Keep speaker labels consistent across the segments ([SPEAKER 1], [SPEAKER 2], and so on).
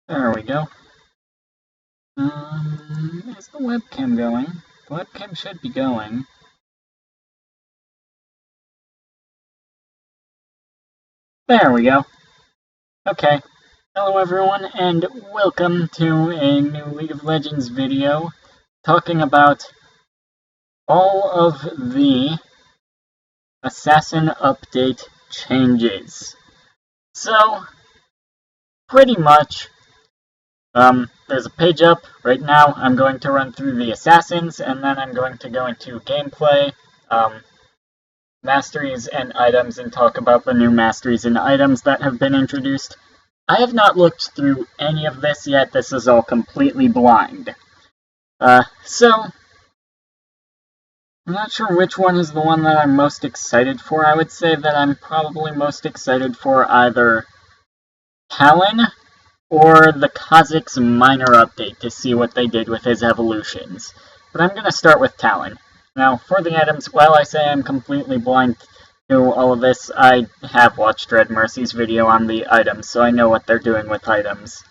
[SPEAKER 1] There we go. Is the webcam going? The webcam should be going. There we go. Okay. Hello everyone, and welcome to a new League of Legends video talking about all of the Assassin update changes. So, pretty much, there's a page up right now. I'm going to run through the Assassins, and then I'm going to go into gameplay, masteries and items, and talk about the new masteries and items that have been introduced. I have not looked through any of this yet. This is all completely blind. So, I'm not sure which one is the one that I'm most excited for. I would say that I'm probably most excited for either Talon or the Kha'Zix minor update to see what they did with his evolutions. But I'm going to start with Talon. Now, for the items, while I say I'm completely blind to all of this, I have watched Red Mercy's video on the items, so I know what they're doing with items.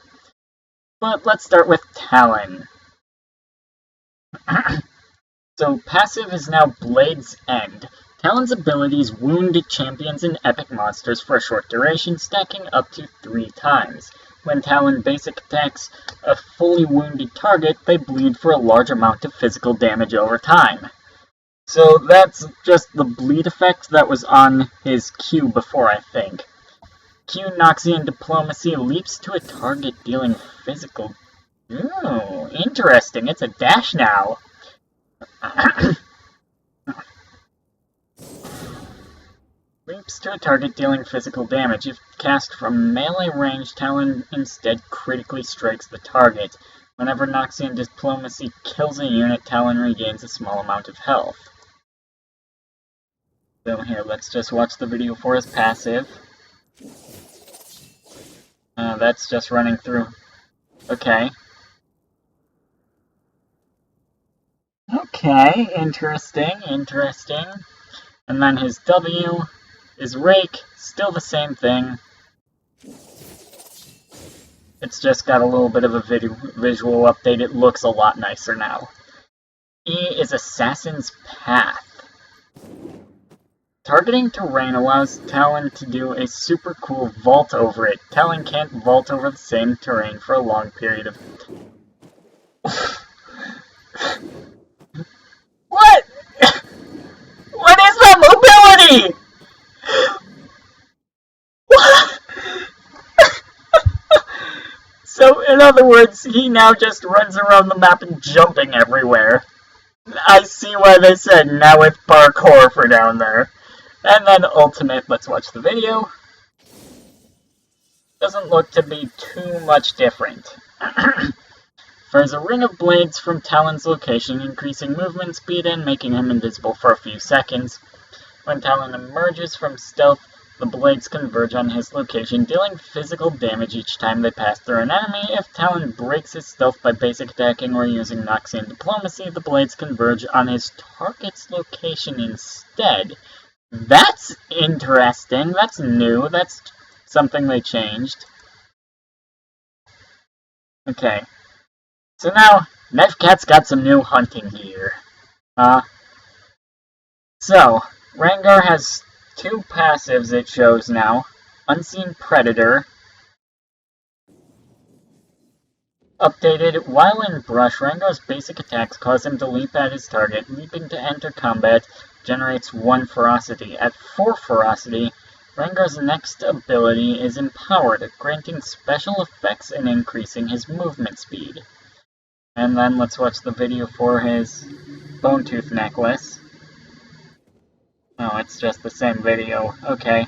[SPEAKER 1] But let's start with Talon. So, passive is now Blade's End. Talon's abilities wound champions and epic monsters for a short duration, stacking up to 3 times. When Talon basic attacks a fully wounded target, they bleed for a large amount of physical damage over time. So that's just the bleed effect that was on his Q before, I think. Q Noxian Diplomacy leaps to a target dealing physical... Ooh, interesting, it's a dash now. Leaps to a target dealing physical damage. If cast from melee range, Talon instead critically strikes the target. Whenever Noxian Diplomacy kills a unit, Talon regains a small amount of health. So here, let's just watch the video for his passive. That's just running through. Okay. Okay, interesting. And then his W is Rake, still the same thing. It's just got a little bit of a visual update. It looks a lot nicer now. E is Assassin's Path. Targeting terrain allows Talon to do a super cool vault over it. Talon can't vault over the same terrain for a long period of time. What? What is that mobility? What? So, in other words, he now just runs around the map and jumping everywhere. I see why they said now it's parkour for down there. And then ultimate, let's watch the video. Doesn't look to be too much different. Fires a ring of blades from Talon's location, increasing movement speed and making him invisible for a few seconds. When Talon emerges from stealth, the blades converge on his location, dealing physical damage each time they pass through an enemy. If Talon breaks his stealth by basic attacking or using Noxian Diplomacy, the blades converge on his target's location instead. That's interesting. That's new. That's something they changed. Okay. So now, Nevcat's got some new hunting gear. So, Rengar has 2 passives it shows now. Unseen Predator. Updated, while in brush, Rengar's basic attacks cause him to leap at his target. Leaping to enter combat generates 1 ferocity. At 4 ferocity, Rengar's next ability is Empowered, granting special effects and increasing his movement speed. And then let's watch the video for his Bone Tooth necklace. Oh, it's just the same video. Okay.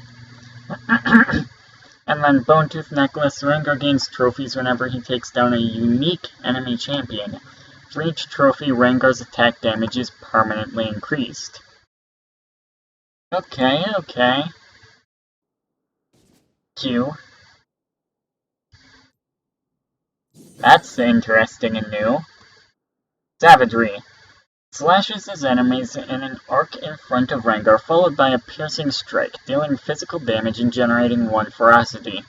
[SPEAKER 1] And then Bone Tooth necklace, Rengar gains trophies whenever he takes down a unique enemy champion. For each trophy, Rengar's attack damage is permanently increased. Okay. Q. That's interesting and new. Savagery. Slashes his enemies in an arc in front of Rengar, followed by a piercing strike, dealing physical damage and generating 1 ferocity.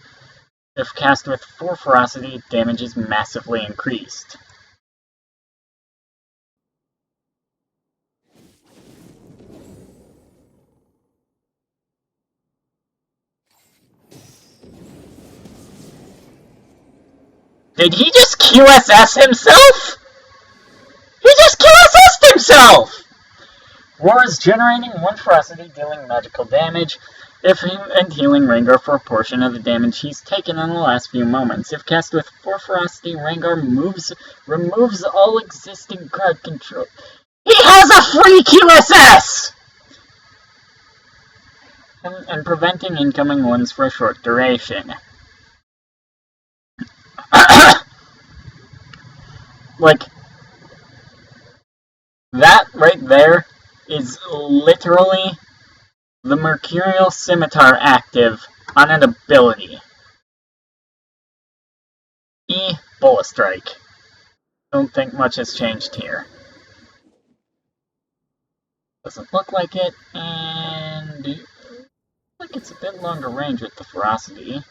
[SPEAKER 1] If cast with full ferocity, damage is massively increased. Did he just QSS himself? He just QSS'd himself! Roars, generating 1 ferocity, dealing magical damage, and healing Rengar for a portion of the damage he's taken in the last few moments. If cast with 4 ferocity, Rengar removes all existing crowd control. He has a free QSS! And preventing incoming ones for a short duration. Like, that right there is literally the Mercurial Scimitar active on an ability. Bullet Strike. Don't think much has changed here. Doesn't look like it, and like it's a bit longer range with the ferocity,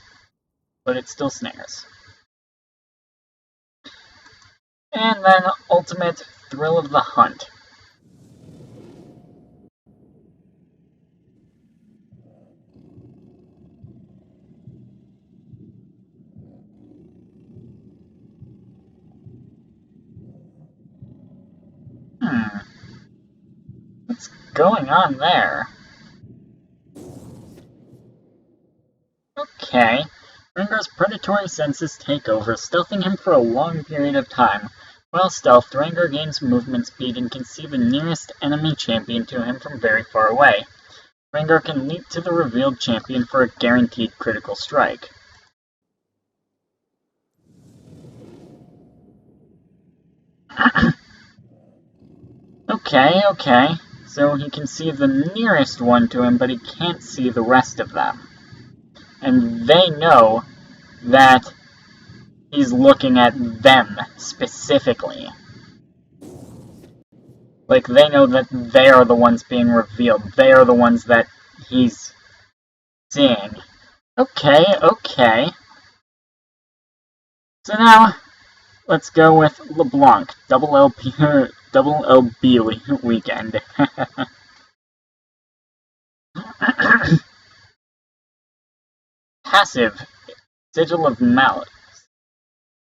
[SPEAKER 1] but it still snares. And then ultimate Thrill of the Hunt. What's going on there? Okay. Rengar's predatory senses take over, stealthing him for a long period of time. While stealthed, Rengar gains movement speed and can see the nearest enemy champion to him from very far away. Rengar can leap to the revealed champion for a guaranteed critical strike. Okay. So he can see the nearest one to him, but he can't see the rest of them. And they know that he's looking at them specifically. Like, they know that they are the ones being revealed. They are the ones that he's seeing. Okay. So now, let's go with LeBlanc. Double LB weekend. Passive. Sigil of Malice.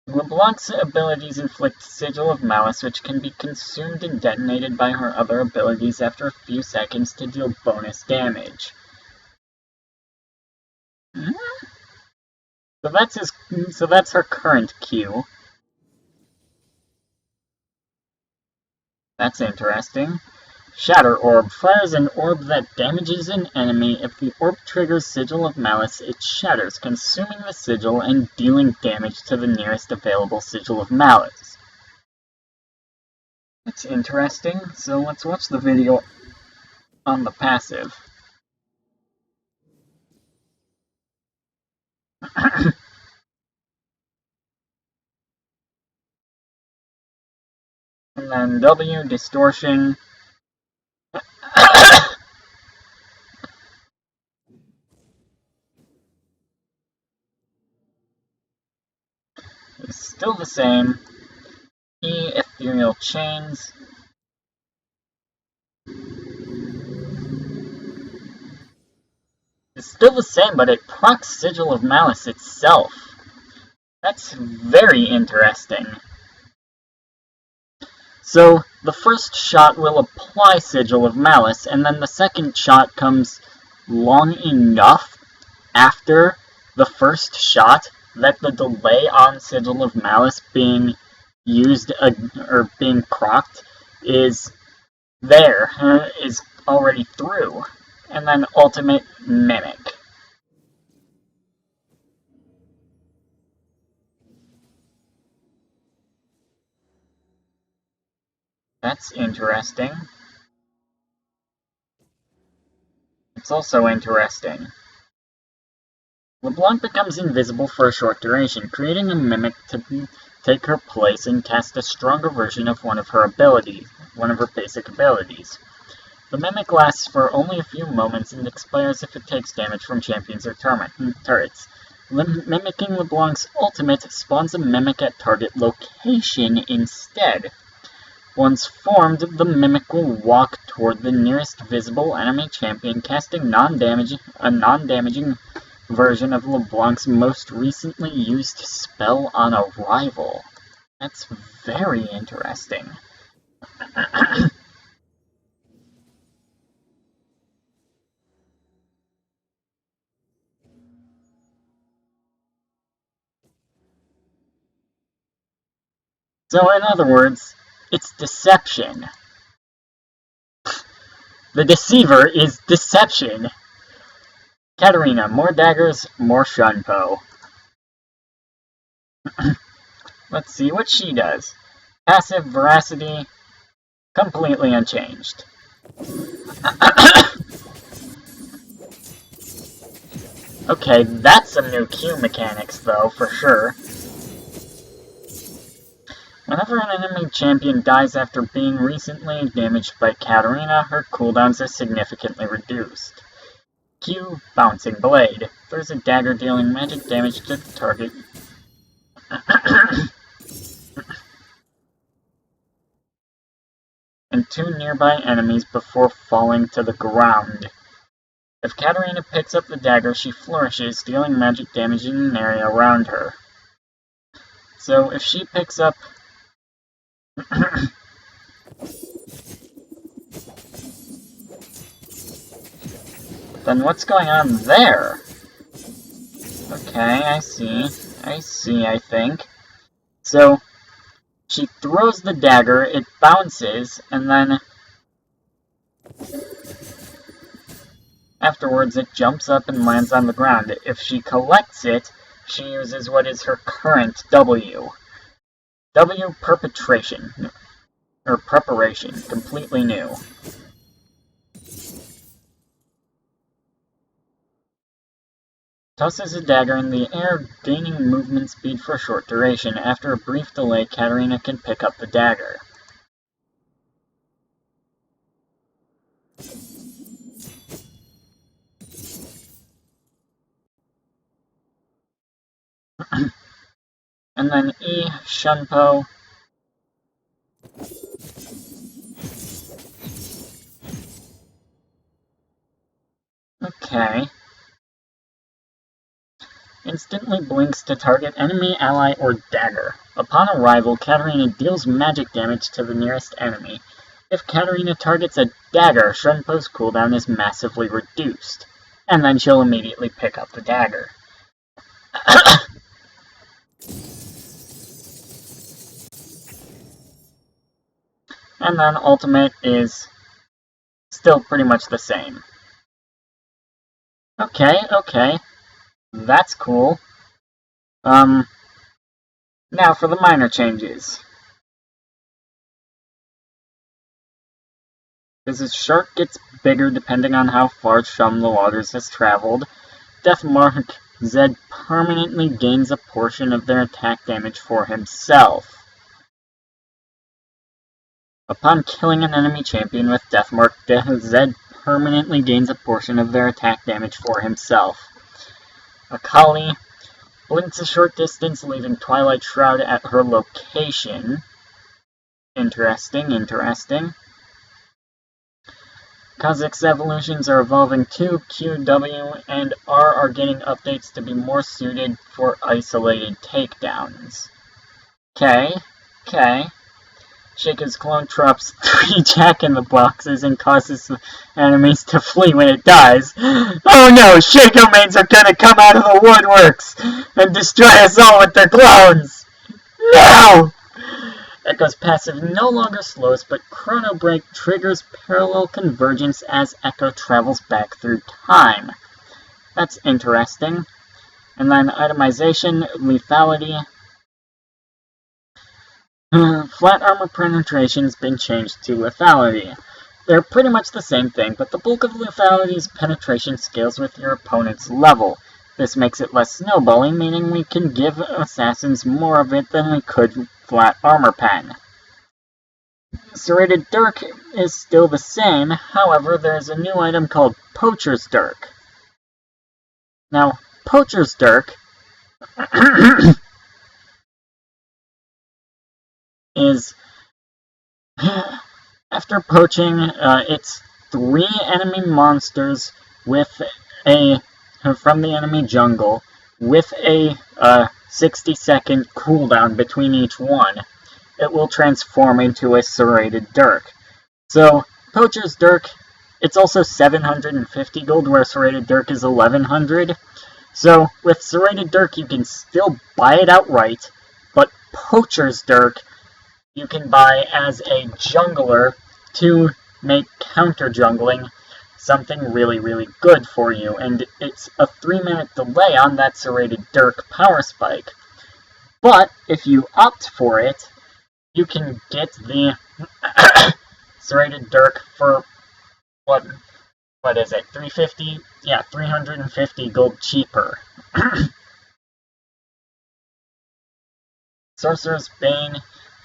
[SPEAKER 1] LeBlanc's abilities inflict Sigil of Malice, which can be consumed and detonated by her other abilities after a few seconds to deal bonus damage. So that's her current Q. That's interesting. Shatter Orb. Fires an orb that damages an enemy. If the orb triggers Sigil of Malice, it shatters, consuming the sigil and dealing damage to the nearest available Sigil of Malice. That's interesting. So let's watch the video on the passive. And then W, Distortion. It's still the same. E, Ethereal Chains. It's still the same, but it procs Sigil of Malice itself. That's very interesting. So, the first shot will apply Sigil of Malice, and then the second shot comes long enough after the first shot that the delay on Sigil of Malice being used, or being procced, is already through. And then Ultimate Mimic. That's interesting. It's also interesting. LeBlanc becomes invisible for a short duration, creating a Mimic to take her place and cast a stronger version of one of her basic abilities. The Mimic lasts for only a few moments and expires if it takes damage from champions or turrets. Mimicking LeBlanc's ultimate spawns a mimic at target location instead. Once formed, the mimic will walk toward the nearest visible enemy champion, casting a non-damaging version of LeBlanc's most recently used spell on a rival. That's very interesting. So in other words, it's deception. The deceiver is deception. Katarina, more daggers, more Shunpo. Let's see what she does. Passive veracity, completely unchanged. Okay, that's some new Q mechanics though, for sure. Whenever an enemy champion dies after being recently damaged by Katarina, her cooldowns are significantly reduced. Q, Bouncing Blade. There's a dagger dealing magic damage to the target. And 2 nearby enemies before falling to the ground. If Katarina picks up the dagger, she flourishes, dealing magic damage in an area around her. So if she picks up then what's going on there? Okay, I see, I think. So, she throws the dagger, it bounces, and then afterwards it jumps up and lands on the ground. If she collects it, she uses what is her current W. W Perpetration. Or Preparation. Completely new. Tosses a dagger in the air, gaining movement speed for a short duration. After a brief delay, Katarina can pick up the dagger. And then E, Shunpo. Okay. Instantly blinks to target enemy, ally, or dagger. Upon arrival, Katarina deals magic damage to the nearest enemy. If Katarina targets a dagger, Shunpo's cooldown is massively reduced, and then she'll immediately pick up the dagger. And then ultimate is still pretty much the same. Okay. That's cool. Now for the minor changes. As his shark gets bigger depending on how far Shum the Waters has traveled, Deathmark Zed permanently gains a portion of their attack damage for himself. Upon killing an enemy champion with Deathmark, Zed permanently gains a portion of their attack damage for himself. Akali blinks a short distance, leaving Twilight Shroud at her location. Interesting. Kha'Zix's evolutions are evolving too. Q, W, and R are getting updates to be more suited for isolated takedowns. Okay. Sheikah's clone drops 3 Jack-in-the-Boxes and causes the enemies to flee when it dies. Oh no, Sheikah mains are gonna come out of the woodworks and destroy us all with their clones! No! Echo's passive no longer slows, but Chrono Break triggers parallel convergence as Echo travels back through time. That's interesting. And then itemization, lethality. Flat armor penetration's been changed to lethality. They're pretty much the same thing, but the bulk of lethality's penetration scales with your opponent's level. This makes it less snowballing, meaning we can give assassins more of it than we could flat armor pen. Serrated Dirk is still the same, however there's a new item called Poacher's Dirk. Now, Poacher's Dirk is after poaching, it's 3 enemy monsters with from the enemy jungle with a 60-second cooldown between each one. It will transform into a serrated dirk. So, Poacher's Dirk, it's also 750 gold, where Serrated Dirk is 1100. So, with Serrated Dirk, you can still buy it outright, but Poacher's Dirk, you can buy as a jungler to make counter-jungling something really, really good for you. And it's a 3-minute delay on that Serrated Dirk power spike. But, if you opt for it, you can get the Serrated Dirk for, what is it, 350? Yeah, 350 gold cheaper. Sorcerer's Bane,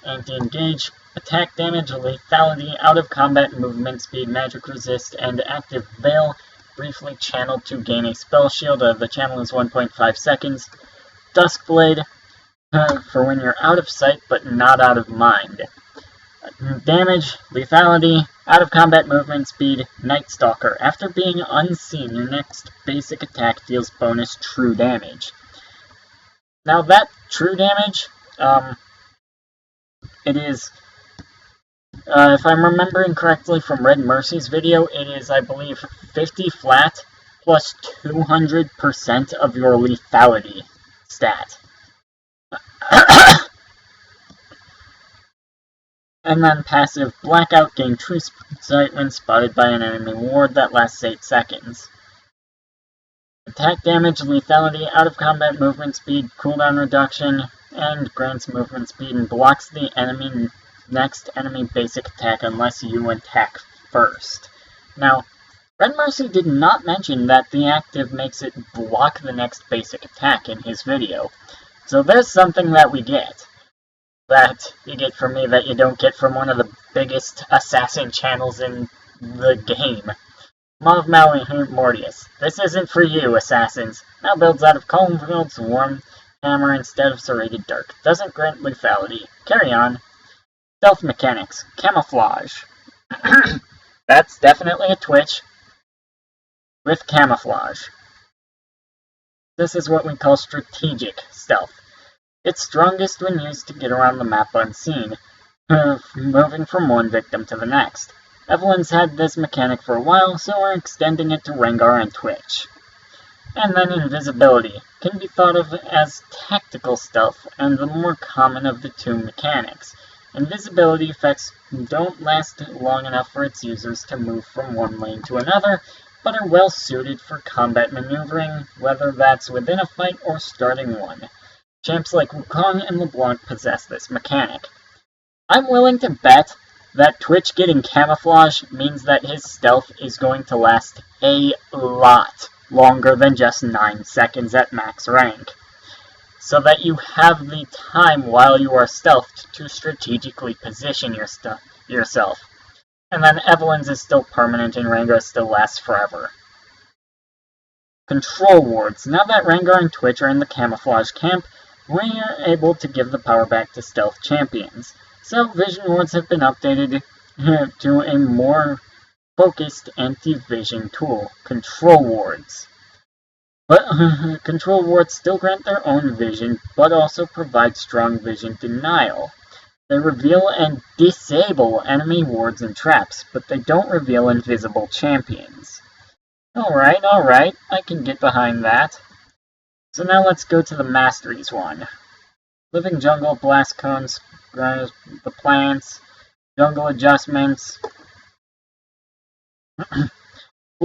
[SPEAKER 1] anti-engage, attack damage, lethality, out-of-combat movement speed, magic resist, and active veil, briefly channeled to gain a spell shield. The channel is 1.5 seconds. Duskblade, for when you're out of sight but not out of mind. Damage, lethality, out-of-combat movement speed, Night Stalker. After being unseen, your next basic attack deals bonus true damage. Now that true damage, it is, if I'm remembering correctly from Red Mercy's video, it is, I believe, 50 flat plus 200% of your lethality stat. And then passive, Blackout, gain true sight when spotted by an enemy ward that lasts 8 seconds. Attack damage, lethality, out-of-combat movement speed, cooldown reduction, and grants movement speed and blocks the next enemy basic attack unless you attack first. Now, Red Mercy did not mention that the active makes it block the next basic attack in his video. So there's something that we get. That you get from me that you don't get from one of the biggest assassin channels in the game. Maw of Mortius. This isn't for you, assassins. Now builds out of Colmfield's Warm Hammer instead of Serrated Dirk. Doesn't grant lethality. Carry on. Stealth mechanics. Camouflage. That's definitely a Twitch with camouflage. This is what we call strategic stealth. It's strongest when used to get around the map unseen, moving from one victim to the next. Evelyn's had this mechanic for a while, so we're extending it to Rengar and Twitch. And then invisibility can be thought of as tactical stealth and the more common of the two mechanics. Invisibility effects don't last long enough for its users to move from one lane to another, but are well suited for combat maneuvering, whether that's within a fight or starting one. Champs like Wukong and LeBlanc possess this mechanic. I'm willing to bet that Twitch getting camouflage means that his stealth is going to last a lot longer than just 9 seconds at max rank, so that you have the time while you are stealthed to strategically position yourself. And then Evelyn's is still permanent and Rengar still lasts forever. Control wards. Now that Rengar and Twitch are in the camouflage camp, we are able to give the power back to stealth champions. So vision wards have been updated to a more focused anti-vision tool, control wards. But control wards still grant their own vision, but also provide strong vision denial. They reveal and disable enemy wards and traps, but they don't reveal invisible champions. Alright, I can get behind that. So now let's go to the Masteries one. Living Jungle, Blast Cones, grows the plants, jungle adjustments. Blue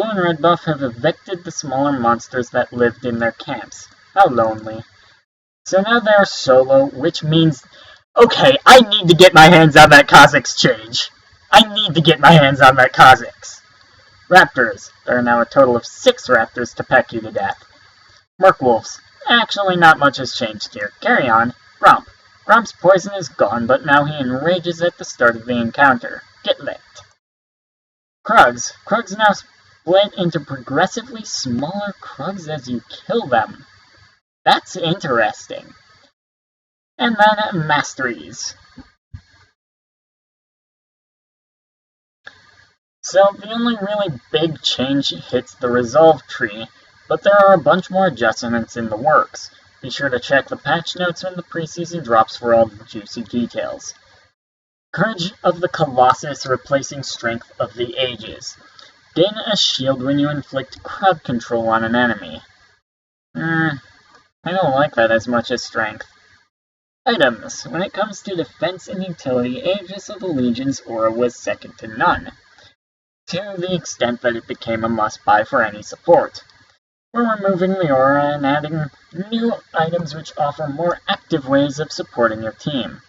[SPEAKER 1] and red buff have evicted the smaller monsters that lived in their camps. How lonely. So now they're solo, which means, okay, I need to get my hands on that Kha'Zix change. I need to get my hands on that Kha'Zix. Raptors. There are now a total of 6 raptors to peck you to death. Merkwolves. Actually, not much has changed here. Carry on. Gromp. Gromp's poison is gone, but now he enrages at the start of the encounter. Get licked. Krugs. Krugs now split into progressively smaller Krugs as you kill them. That's interesting. And then masteries. So the only really big change hits the resolve tree, but there are a bunch more adjustments in the works. Be sure to check the patch notes when the preseason drops for all the juicy details. Courage of the Colossus replacing Strength of the Ages. Gain a shield when you inflict crowd control on an enemy. I don't like that as much as Strength. Items. When it comes to defense and utility, Aegis of the Legion's aura was second to none, to the extent that it became a must-buy for any support. We're removing the aura and adding new items which offer more active ways of supporting your team.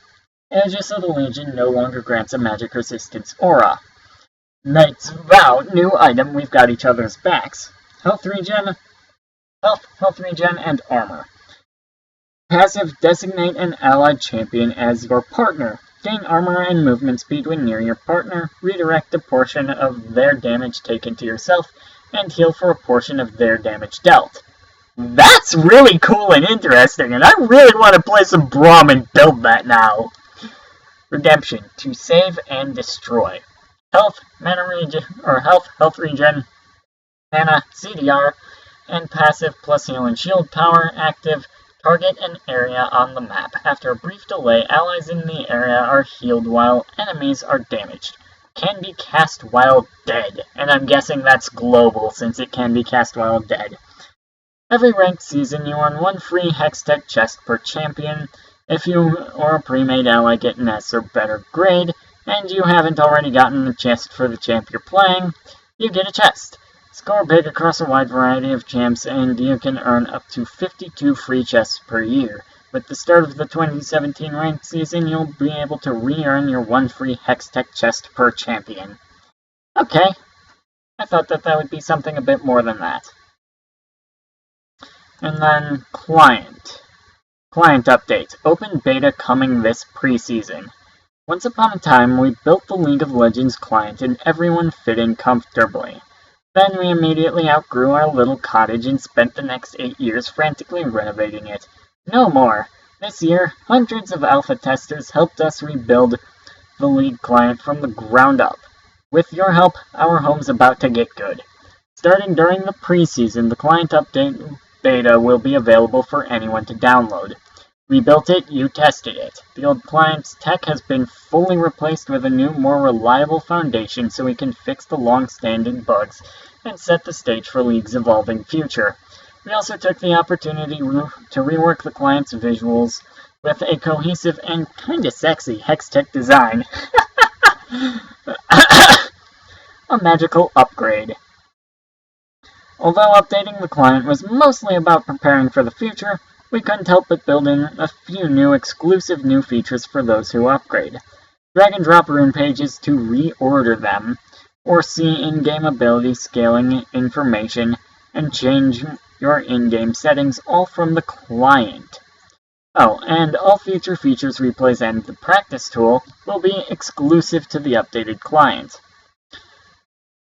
[SPEAKER 1] Aegis of the Legion no longer grants a magic resistance aura. Knight's Vow, new item, we've got each other's backs. Health regen, and armor. Passive, designate an allied champion as your partner. Gain armor and movement speed when near your partner, redirect a portion of their damage taken to yourself, and heal for a portion of their damage dealt. That's really cool and interesting, and I really want to play some Braum and build that now. Redemption, to save and destroy. Health, mana regen, or health regen, mana, CDR, and passive plus heal and shield power, active. Target an area on the map. After a brief delay, allies in the area are healed while enemies are damaged. Can be cast while dead, and I'm guessing that's global since it can be cast while dead. Every ranked season you earn one free Hextech chest per champion. If you or a pre-made ally get an S or better grade, and you haven't already gotten the chest for the champ you're playing, you get a chest. Score big across a wide variety of champs, and you can earn up to 52 free chests per year. With the start of the 2017 ranked season, you'll be able to re-earn your one free Hextech chest per champion. Okay, I thought that would be something a bit more than that. And then Client. Client update. Open beta coming this preseason. Once upon a time, we built the League of Legends client and everyone fit in comfortably. Then we immediately outgrew our little cottage and spent the next 8 years frantically renovating it. No more. This year, hundreds of alpha testers helped us rebuild the League client from the ground up. With your help, our home's about to get good. Starting during the preseason, the client update beta will be available for anyone to download. We built it, you tested it. The old client's tech has been fully replaced with a new, more reliable foundation so we can fix the long-standing bugs and set the stage for League's evolving future. We also took the opportunity to rework the client's visuals with a cohesive and kinda sexy Hextech design. A magical upgrade. Although updating the client was mostly about preparing for the future, we couldn't help but build in a few new exclusive new features for those who upgrade. Drag and drop rune pages to reorder them, or see in-game ability scaling information, and change your in-game settings all from the client. Oh, and all future features, replays, and the practice tool will be exclusive to the updated client.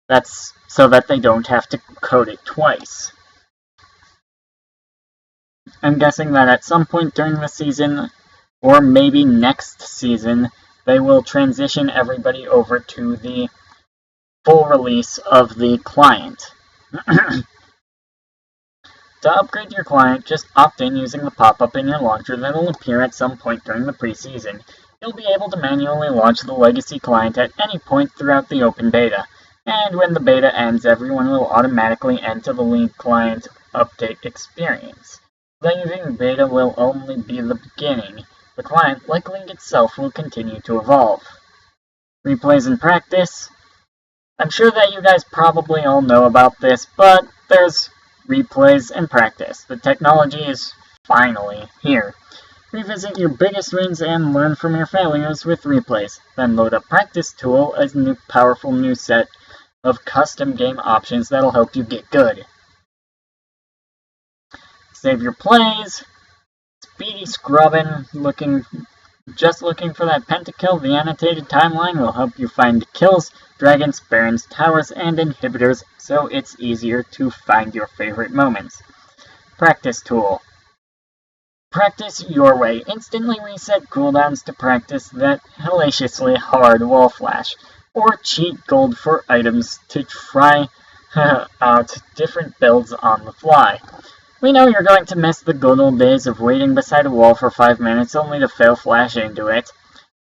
[SPEAKER 1] That's so that they don't have to code it twice. I'm guessing that at some point during the season, or maybe next season, they will transition everybody over to the full release of the client. To upgrade your client, just opt in using the pop-up in your launcher that will appear at some point during the preseason. You'll be able to manually launch the legacy client at any point throughout the open beta, and when the beta ends, everyone will automatically enter the League client update experience. Leaving beta will only be the beginning. The client, like League itself, will continue to evolve. Replays in practice. I'm sure that you guys probably all know about this, but there's replays and practice. The technology is finally here. Revisit your biggest wins and learn from your failures with replays. Then load up Practice Tool, a powerful new set of custom game options that'll help you get good. Save your plays. Speedy scrubbing, just looking for that pentakill. The annotated timeline will help you find kills, dragons, barons, towers, and inhibitors, so it's easier to find your favorite moments. Practice Tool. Practice your way. Instantly reset cooldowns to practice that hellaciously hard wall flash, or cheat gold for items to try out different builds on the fly. We know you're going to miss the good old days of waiting beside a wall for 5 minutes only to fail flash into it.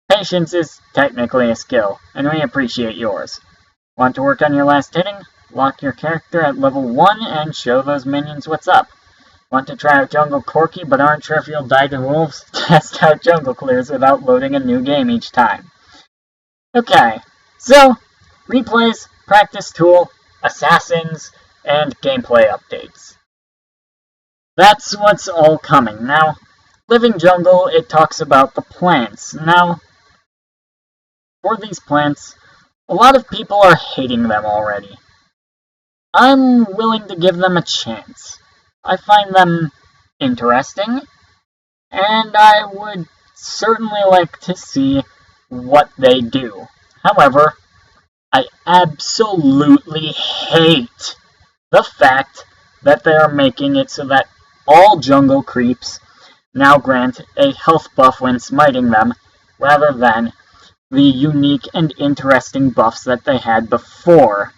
[SPEAKER 1] Patience is technically a skill, and we appreciate yours. Want to work on your last hitting? Lock your character at level 1 and show those minions what's up. Want to try out Jungle Corky but aren't sure if you'll die to wolves? Test out Jungle Clears without loading a new game each time. Okay, so replays, practice tool, assassins, and gameplay updates. That's what's all coming. Now, Living Jungle, it talks about the plants. Now, for these plants, a lot of people are hating them already. I'm willing to give them a chance. I find them interesting, and I would certainly like to see what they do. However, I absolutely hate the fact that they are making it so that all jungle creeps now grant a health buff when smiting them, rather than the unique and interesting buffs that they had before.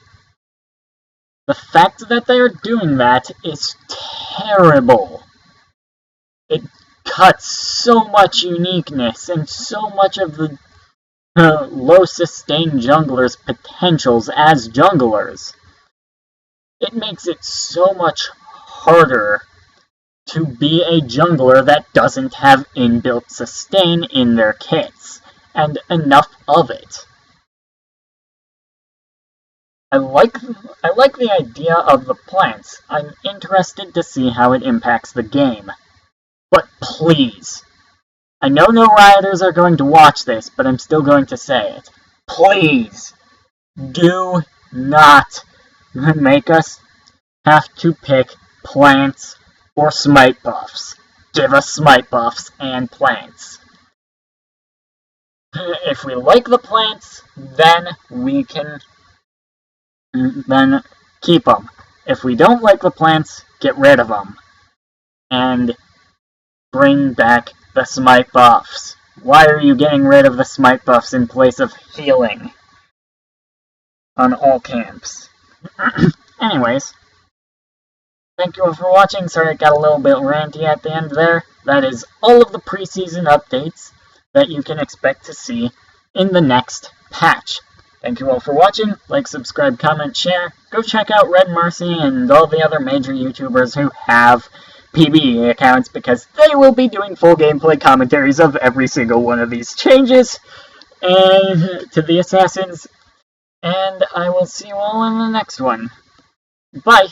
[SPEAKER 1] The fact that they are doing that is terrible. It cuts so much uniqueness and so much of the low sustain junglers' potentials as junglers. It makes it so much harder to be a jungler that doesn't have inbuilt sustain in their kits, and enough of it. I like the idea of the plants. I'm interested to see how it impacts the game. But please, I know no rioters are going to watch this, but I'm still going to say it. Please, do not make us have to pick plants or smite buffs. Give us smite buffs and plants. If we like the plants, then we can keep them. If we don't like the plants, get rid of them. And bring back the smite buffs. Why are you getting rid of the smite buffs in place of healing on all camps? Anyways, thank you all for watching. Sorry it got a little bit ranty at the end there. That is all of the preseason updates that you can expect to see in the next patch. Thank you all for watching. Like, subscribe, comment, share. Go check out Red Mercy and all the other major YouTubers who have PvE accounts, because they will be doing full gameplay commentaries of every single one of these changes and to the assassins. And I will see you all in the next one. Bye!